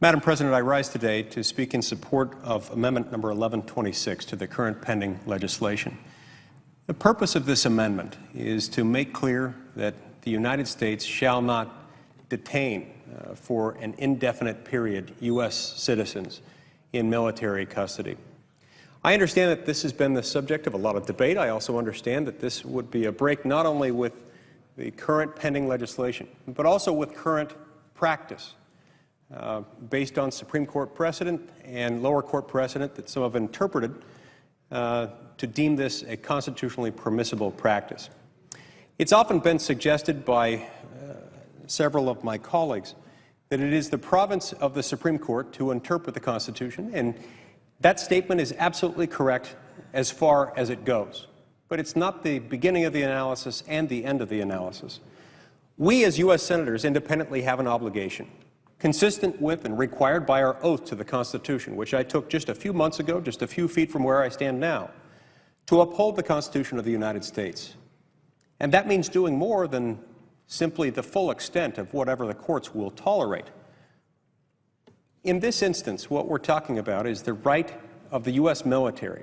Madam President, I rise today to speak in support of Amendment number 1126 to the current pending legislation. The purpose of this amendment is to make clear that the United States shall not detain for an indefinite period U.S. citizens in military custody. I understand that this has been the subject of a lot of debate. I also understand that this would be a break not only with the current pending legislation, but also with current practice based on Supreme Court precedent and lower court precedent that some have interpreted to deem this a constitutionally permissible practice. It's often been suggested by several of my colleagues that it is the province of the Supreme Court to interpret the Constitution, and that statement is absolutely correct as far as it goes. But it's not the beginning of the analysis and the end of the analysis. We as U.S. Senators independently have an obligation, consistent with and required by our oath to the Constitution, which I took just a few months ago, just a few feet from where I stand now, to uphold the Constitution of the United States. And that means doing more than simply the full extent of whatever the courts will tolerate. In this instance, what we're talking about is the right of the U.S. military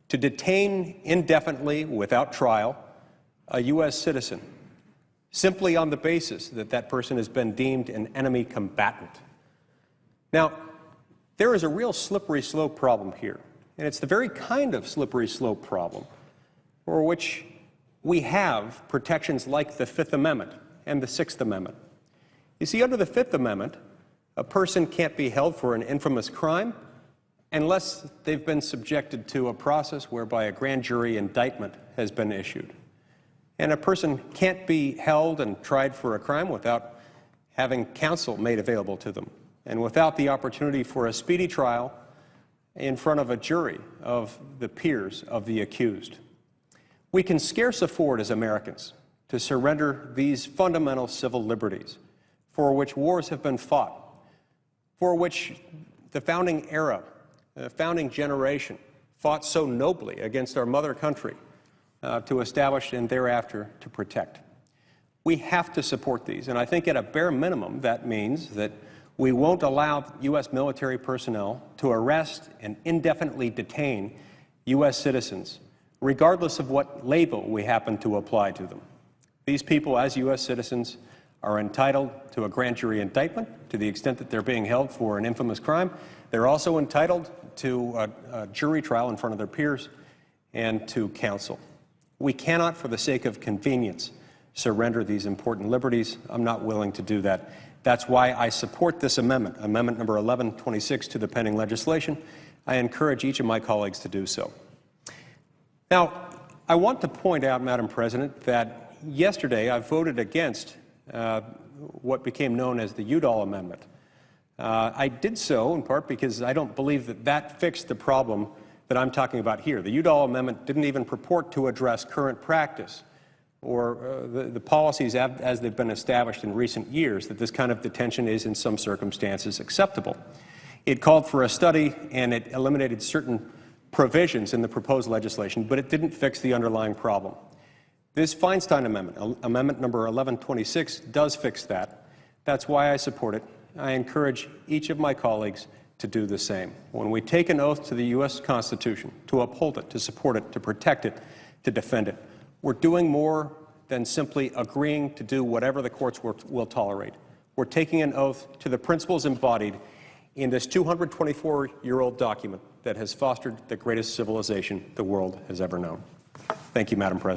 to detain indefinitely without trial a U.S. citizen simply on the basis that that person has been deemed an enemy combatant. Now, there is a real slippery slope problem here, and it's the very kind of slippery slope problem for which we have protections like the Fifth Amendment and the Sixth Amendment. You see, under the Fifth Amendment, a person can't be held for an infamous crime unless they've been subjected to a process whereby a grand jury indictment has been issued. And a person can't be held and tried for a crime without having counsel made available to them and without the opportunity for a speedy trial in front of a jury of the peers of the accused. We can scarce afford as Americans to surrender these fundamental civil liberties for which wars have been fought, for which the founding era, the founding generation fought so nobly against our mother country to establish and thereafter to protect. We have to support these, and I think at a bare minimum that means that we won't allow U.S. military personnel to arrest and indefinitely detain U.S. citizens, regardless of what label we happen to apply to them. These people, as U.S. citizens, are entitled to a grand jury indictment to the extent that they're being held for an infamous crime. They're also entitled to a jury trial in front of their peers and to counsel. We cannot, for the sake of convenience, surrender these important liberties. I'm not willing to do that. That's why I support this amendment, Amendment number 1126 to the pending legislation. I encourage each of my colleagues to do so. Now, I want to point out, Madam President, that yesterday I voted against what became known as the Udall Amendment. I did so in part because I don't believe that that fixed the problem that I'm talking about here. The Udall Amendment didn't even purport to address current practice or the policies as they've been established in recent years, that this kind of detention is in some circumstances acceptable. It called for a study and it eliminated certain provisions in the proposed legislation, but it didn't fix the underlying problem. This Feinstein Amendment, Amendment number 1126, does fix that. That's why I support it. I encourage each of my colleagues to do the same. When we take an oath to the U.S. Constitution, to uphold it, to support it, to protect it, to defend it, we're doing more than simply agreeing to do whatever the courts will tolerate. We're taking an oath to the principles embodied in this 224-year-old document that has fostered the greatest civilization the world has ever known. Thank you, Madam President.